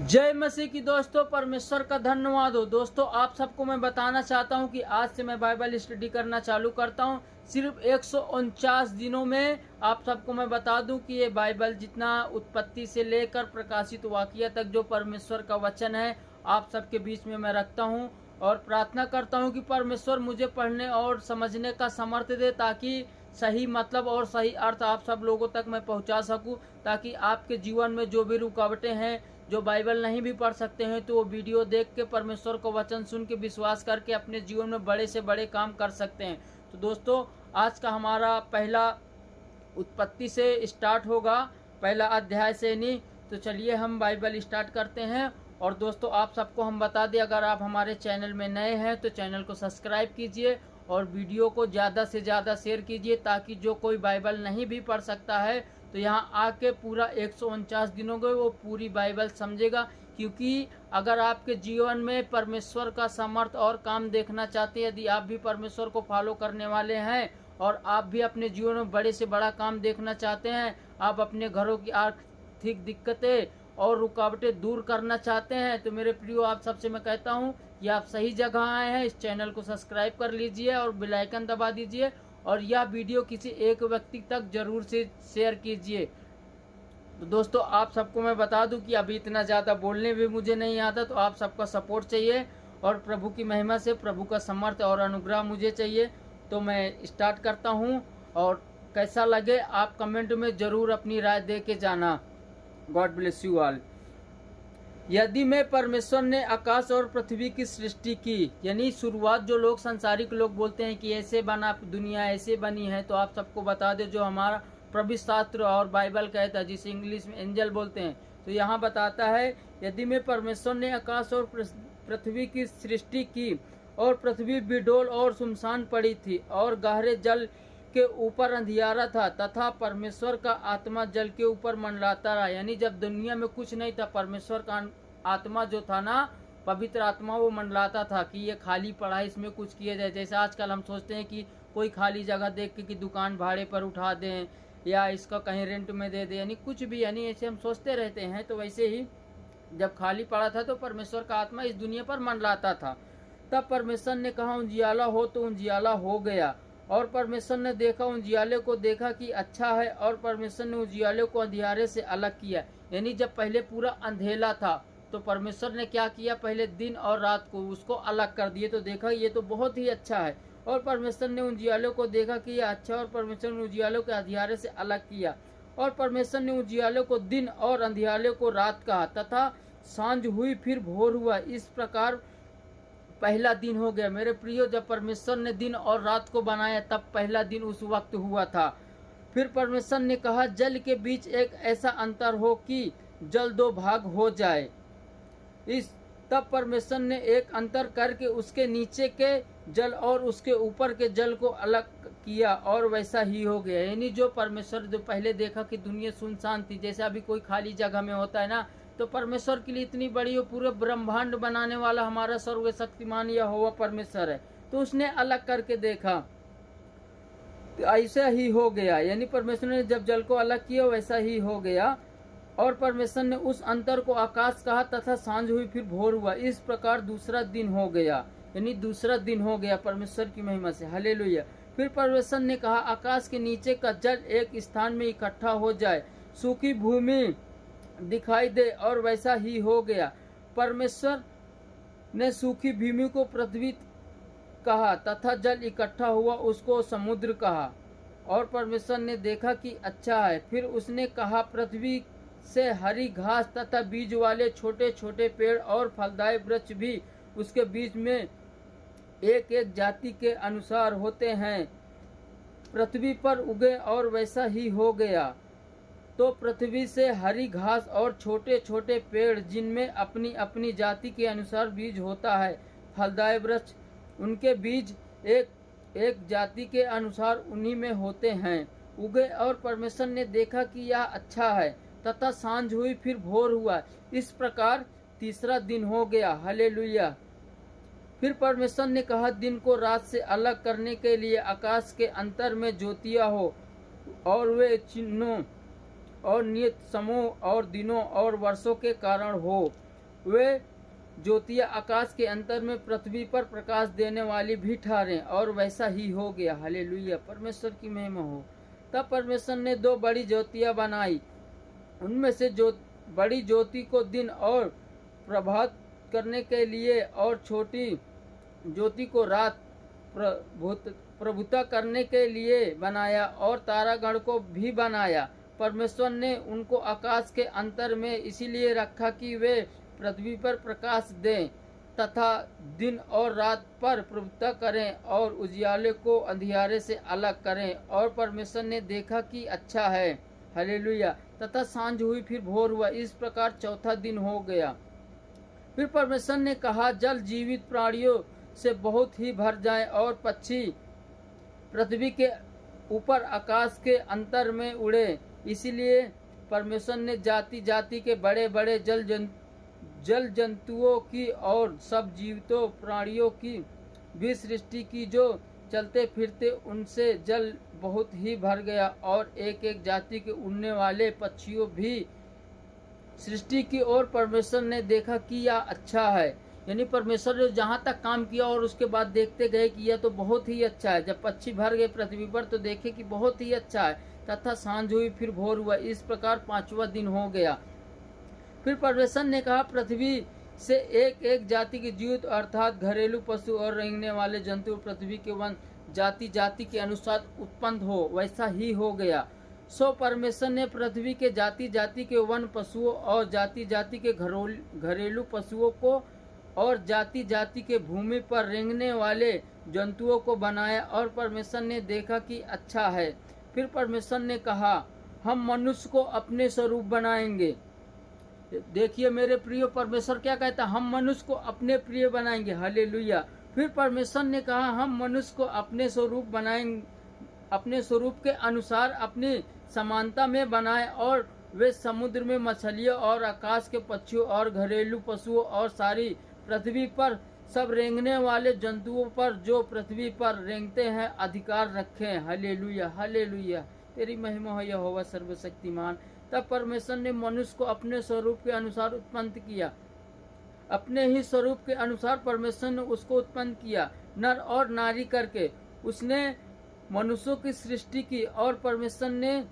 जय मसीह की दोस्तों, परमेश्वर का धन्यवाद हो। दोस्तों, आप सबको मैं बताना चाहता हूं कि आज से मैं बाइबल स्टडी करना चालू करता हूं। सिर्फ 149 दिनों में आप सबको मैं बता दूं कि ये बाइबल जितना उत्पत्ति से लेकर प्रकाशित वाक़या तक जो परमेश्वर का वचन है, आप सबके बीच में मैं रखता हूं और प्रार्थना करता हूं कि परमेश्वर मुझे पढ़ने और समझने का सामर्थ्य दे, ताकि सही मतलब और सही अर्थ आप सब लोगों तक मैं पहुंचा सकूं, ताकि आपके जीवन में जो भी रुकावटें हैं, जो बाइबल नहीं भी पढ़ सकते हैं, तो वो वीडियो देख के परमेश्वर को वचन सुन के विश्वास करके अपने जीवन में बड़े से बड़े काम कर सकते हैं। तो दोस्तों, आज का हमारा पहला उत्पत्ति से स्टार्ट होगा, पहला अध्याय से नहीं। तो चलिए हम बाइबल स्टार्ट करते हैं। और दोस्तों, आप सबको हम बता दें, अगर आप हमारे चैनल में नए हैं तो चैनल को सब्सक्राइब कीजिए और वीडियो को ज़्यादा से ज़्यादा शेयर कीजिए, ताकि जो कोई बाइबल नहीं भी पढ़ सकता है तो यहाँ आके पूरा 149 दिनों के वो पूरी बाइबल समझेगा। क्योंकि अगर आपके जीवन में परमेश्वर का सामर्थ और काम देखना चाहते हैं, यदि आप भी परमेश्वर को फॉलो करने वाले हैं और आप भी अपने जीवन में बड़े से बड़ा काम देखना चाहते हैं, आप अपने घरों की आर्थिक दिक्कतें और रुकावटें दूर करना चाहते हैं, तो मेरे प्रियो, आप सबसे मैं कहता हूं कि आप सही जगह आए हैं। इस चैनल को सब्सक्राइब कर लीजिए और बेल आइकन दबा दीजिए और यह वीडियो किसी एक व्यक्ति तक जरूर से शेयर कीजिए। तो दोस्तों, आप सबको मैं बता दूं कि अभी इतना ज़्यादा बोलने भी मुझे नहीं आता, तो आप सबका सपोर्ट चाहिए और प्रभु की महिमा से प्रभु का समर्थ और अनुग्रह मुझे चाहिए। तो मैं स्टार्ट करता हूं और कैसा लगे आप कमेंट में ज़रूर अपनी राय दे के जाना। God bless you all. यदि मैं परमेश्वर ने आकाश और पृथ्वी की सृष्टि की, यानी शुरुआत जो लोग संसारिक लोग बोलते हैं कि ऐसे बना दुनिया, ऐसे बनी है, तो आप सबको बता दे जो हमारा पवित्र शास्त्र और बाइबल कहता है, जिसे इंग्लिश में एंजल बोलते हैं, तो यहाँ बताता है, यदि मैं परमेश्वर ने आकाश और पृथ्वी की सृष्टि की और पृथ्वी बिडोल और सुनसान पड़ी थी और गहरे जल के ऊपर अंधियारा था, तथा परमेश्वर का आत्मा जल के ऊपर मंडलाता रहा। यानी जब दुनिया में कुछ नहीं था, परमेश्वर का आत्मा जो था ना, पवित्र आत्मा, वो मंडलाता था कि ये खाली पड़ा है, इसमें कुछ किया जाए। जैसे आजकल हम सोचते हैं कि कोई खाली जगह देख के कि दुकान भाड़े पर उठा दें या इसका कहीं रेंट में दे दें, यानी कुछ भी, यानी ऐसे हम सोचते रहते हैं। तो वैसे ही जब खाली पड़ा था तो परमेश्वर का आत्मा इस दुनिया पर मंडलाता था। तब परमेश्वर ने कहा उजियाला हो, तो उजियाला हो गया। और परमेश्वर ने देखा उजियाले को, देखा कि अच्छा है। और परमेश्वर ने उजियाले को अंधियारे से अलग किया। यानी जब पहले पूरा अंधेला था तो परमेश्वर ने क्या किया, पहले दिन और रात को उसको अलग कर दिए। तो देखा ये तो बहुत ही अच्छा है। और परमेश्वर ने उजियाले को देखा कि यह अच्छा, और परमेश्वर ने उजियाले को अंधियारे से अलग किया। और परमेश्वर ने उजियाले को दिन और अंधियारे को रात कहा, तथा सांझ हुई फिर भोर हुआ। इस प्रकार पहला दिन हो गया। मेरे प्रियो, जब परमेश्वर ने दिन और रात को बनाया तब पहला दिन उस वक्त हुआ था। फिर परमेश्वर ने कहा जल के बीच एक ऐसा अंतर हो कि जल दो भाग हो जाए। तब परमेश्वर ने एक अंतर करके उसके नीचे के जल और उसके ऊपर के जल को अलग किया, और वैसा ही हो गया। यानी जो परमेश्वर जो पहले देखा कि दुनिया सुनसान थी, जैसे अभी कोई खाली जगह में होता है ना, तो परमेश्वर के लिए इतनी बड़ी वो पूरे ब्रह्मांड बनाने वाला हमारा सर्व शक्तिमान यहोवा परमेश्वर है, तो उसने अलग करके देखा, तो ऐसा ही हो गया। यानी परमेश्वर ने जब जल को अलग किया वैसा ही हो गया। और परमेश्वर ने उस अंतर को आकाश कहा, तथा सांझ हुई फिर भोर हुआ। इस प्रकार दूसरा दिन हो गया। यानी दूसरा दिन हो गया परमेश्वर की महिमा से। हालेलुया। फिर परमेश्वर ने कहा आकाश के नीचे का जल एक स्थान में इकट्ठा हो जाए, सूखी भूमि दिखाई दे, और वैसा ही हो गया। परमेश्वर ने सूखी भूमि को पृथ्वी कहा, तथा जल इकट्ठा हुआ उसको समुद्र कहा। और परमेश्वर ने देखा कि अच्छा है। फिर उसने कहा पृथ्वी से हरी घास तथा बीज वाले छोटे छोटे पेड़ और फलदायी वृक्ष भी उसके बीच में एक एक जाति के अनुसार होते हैं, पृथ्वी पर उगे, और वैसा ही हो गया। तो पृथ्वी से हरी घास और छोटे छोटे पेड़, जिनमें अपनी अपनी जाति के अनुसार बीज होता है, फलदायी वृक्ष, उनके बीज एक एक जाति के अनुसार उन्हीं में होते हैं, उगे। और परमेश्वर ने देखा कि यह अच्छा है। तथा सांझ हुई फिर भोर हुआ। इस प्रकार तीसरा दिन हो गया। हालेलुया। फिर परमेश्वर ने कहा दिन को रात से अलग करने के लिए आकाश के अंतर में ज्योतियां हो, और वे चिन्हों और नियत समूह और दिनों और वर्षों के कारण हो। वे ज्योतियां आकाश के अंतर में पृथ्वी पर प्रकाश देने वाली भी ठहरे, और वैसा ही हो गया। हालेलुया, परमेश्वर की महिमा हो। तब परमेश्वर ने 2 बड़ी ज्योतियां बनाई, उनमें से बड़ी ज्योति को दिन और प्रभात करने के लिए, और छोटी ज्योति को रात प्रभुता करने के लिए बनाया, और तारागण को भी बनाया। परमेश्वर ने उनको आकाश के अंतर में इसीलिए रखा कि वे पृथ्वी पर प्रकाश दें तथा दिन और रात पर प्रभुता करें, और उजियाले को अंधियारे से अलग करें। और परमेश्वर ने देखा कि अच्छा है। हालेलुया। तथा सांझ हुई, फिर भोर हुआ, इस प्रकार चौथा दिन हो गया। फिर परमेश्वर ने कहा, जल जीवित प्राणियों से बहुत ही भर जाए, और पक्षी पृथ्वी के ऊपर आकाश के अंतर में उड़े। इसलिए परमेश्वर ने जाति जाति के बड़े बड़े जल जंतुओं की और सब जीवितों प्राणियों की भी सृष्टि की, जो चलते फिरते उनसे जल बहुत ही भर गया, और एक एक जाति के उड़ने वाले पक्षियों भी सृष्टि की। और परमेश्वर ने देखा कि यह अच्छा है। यानी परमेश्वर ने जहाँ तक काम किया और उसके बाद देखते गए कि यह तो बहुत ही अच्छा है। जब पक्षी भर गए पृथ्वी पर तो देखे कि बहुत ही अच्छा है। तथा सांझ हुई, फिर भोर हुआ, इस प्रकार 5वां दिन हो गया। फिर परमेश्वर ने कहा, पृथ्वी से एक एक जाति के जीवित अर्थात घरेलू पशु और रेंगने वाले जंतु पृथ्वी के वन जाति जाति के अनुसार उत्पन्न हो। वैसा ही हो गया। सो परमेश्वर ने पृथ्वी के जाति जाति के वन पशुओं और जाति जाति के घरेलू पशुओं को और जाति जाति के भूमि पर रेंगने वाले जंतुओं को बनाया, और परमेश्वर ने देखा कि अच्छा है। फिर परमेश्वर ने कहा, हम मनुष्य को अपने स्वरूप बनाएंगे। देखिए मेरे प्रिय, परमेश्वर क्या कहता है, हम मनुष्य को अपने प्रिय बनाएंगे। हालेलुया। फिर परमेश्वर ने कहा, हम मनुष्य को अपने स्वरूप बनाएंगे, अपने स्वरूप के अनुसार अपनी समानता में बनाए, और वे समुद्र में मछलियों और आकाश के पक्षियों और घरेलू पशुओं और सारी पृथ्वी पर सब रेंगने वाले जंतुओं पर जो पृथ्वी पर रेंगते हैं अधिकार रखें। हालेलुया, हालेलुया, तेरी महिमा हो यहोवा सर्वशक्तिमान। तब परमेश्वर ने मनुष्य को अपने स्वरूप के अनुसार उत्पन्न किया, अपने ही स्वरूप के अनुसार परमेश्वर ने उसको उत्पन्न किया, नर और नारी करके उसने मनुष्यों की सृष्टि की। और परमेश्वर ने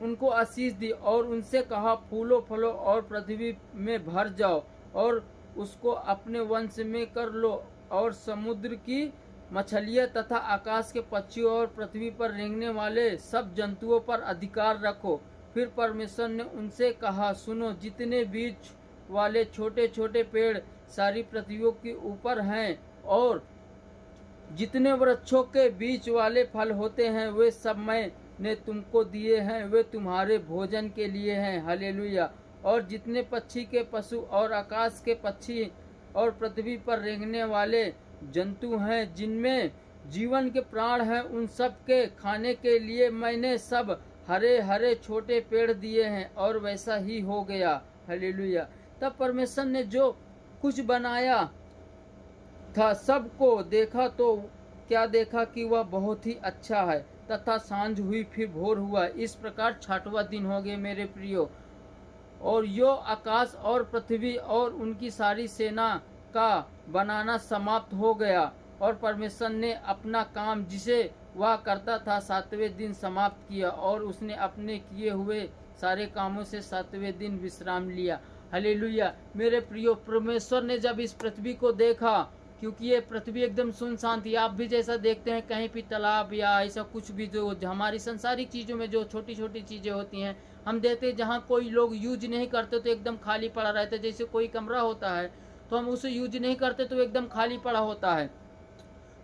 उनको आशीष दी और उनसे कहा, फूलो फलो और पृथ्वी में भर जाओ, और उसको अपने वंश में कर लो, और समुद्र की मछलियां तथा आकाश के पक्षियों और पृथ्वी पर रेंगने वाले सब जंतुओं पर अधिकार रखो। फिर परमेश्वर ने उनसे कहा, सुनो, जितने बीज वाले छोटे छोटे पेड़ सारी पृथ्वी के ऊपर हैं, और जितने वृक्षों के बीच वाले फल होते हैं, वे सब मैंने तुमको दिए हैं, वे तुम्हारे भोजन के लिए हैं। हालेलुया। और जितने पक्षी के पशु और आकाश के पक्षी और पृथ्वी पर रेंगने वाले जंतु हैं, जिनमें जीवन के प्राण हैं, उन सब के खाने के लिए मैंने सब हरे हरे छोटे पेड़ दिए हैं। और वैसा ही हो गया। हालेलुया। तब परमेश्वर ने जो कुछ बनाया था सबको देखा, तो क्या देखा कि वह बहुत ही अच्छा है। तथा सांझ हुई, फिर भोर हुआ, इस प्रकार 6वां दिन हो गए मेरे प्रियो। और यो आकाश और पृथ्वी और उनकी सारी सेना का बनाना समाप्त हो गया, और परमेश्वर ने अपना काम जिसे वह करता था 7वें दिन समाप्त किया, और उसने अपने किए हुए सारे कामों से 7वें दिन विश्राम लिया। हालेलुया। मेरे प्रियो, परमेश्वर ने जब इस पृथ्वी को देखा, क्योंकि ये पृथ्वी एकदम सुनसान थी, आप भी जैसा देखते हैं कहीं भी तालाब या ऐसा कुछ भी जो हमारी संसारिक चीज़ों में जो छोटी छोटी चीज़ें होती हैं हम देखते हैं, जहाँ कोई लोग यूज नहीं करते तो एकदम खाली पड़ा रहता है। जैसे कोई कमरा होता है तो हम उसे यूज नहीं करते तो एकदम खाली पड़ा होता है।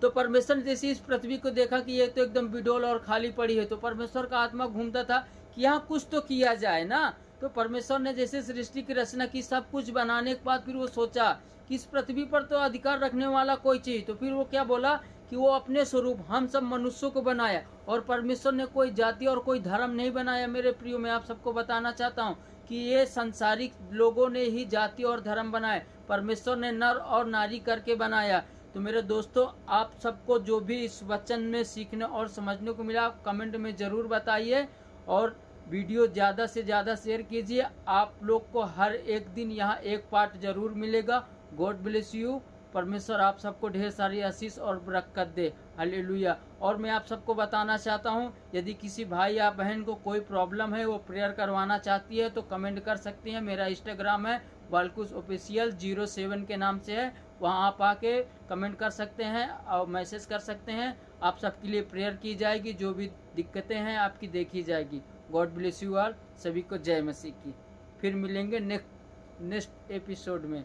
तो परमेश्वर ने जैसे इस पृथ्वी को देखा कि ये तो एकदम बिडोल और खाली पड़ी है, तो परमेश्वर का आत्मा घूमता था कि यहाँ कुछ तो किया जाए ना। तो परमेश्वर ने जैसे सृष्टि की रचना की, सब कुछ बनाने के बाद फिर वो सोचा कि इस पृथ्वी पर तो अधिकार रखने वाला कोई चीज, तो फिर वो क्या बोला कि वो अपने स्वरूप हम सब मनुष्यों को बनाया। और परमेश्वर ने कोई जाति और कोई धर्म नहीं बनाया। मेरे प्रियो, मैं आप सबको बताना चाहता हूँ कि ये संसारिक लोगों ने ही जाति और धर्म बनाए, परमेश्वर ने नर और नारी करके बनाया। तो मेरे दोस्तों, आप सबको जो भी इस वचन में सीखने और समझने को मिला, आप कमेंट में जरूर बताइए। और वीडियो ज़्यादा से ज़्यादा शेयर कीजिए। आप लोग को हर एक दिन यहाँ एक पार्ट जरूर मिलेगा। God bless you. परमेश्वर आप सबको ढेर सारी आशीष और बरकत दे। हालेलुया। और मैं आप सबको बताना चाहता हूँ, यदि किसी भाई या बहन को कोई प्रॉब्लम है, वो प्रेयर करवाना चाहती है तो कमेंट कर सकती हैं। मेरा इंस्टाग्राम है बालकुश ऑफिशियल 07 के नाम से है। वहाँ आप आके कमेंट कर सकते हैं और मैसेज कर सकते हैं। आप सबके लिए प्रेयर की जाएगी, जो भी दिक्कतें हैं आपकी देखी जाएगी। God bless you all. सभी को जय मसीह की। फिर मिलेंगे नेक्स्ट एपिसोड में।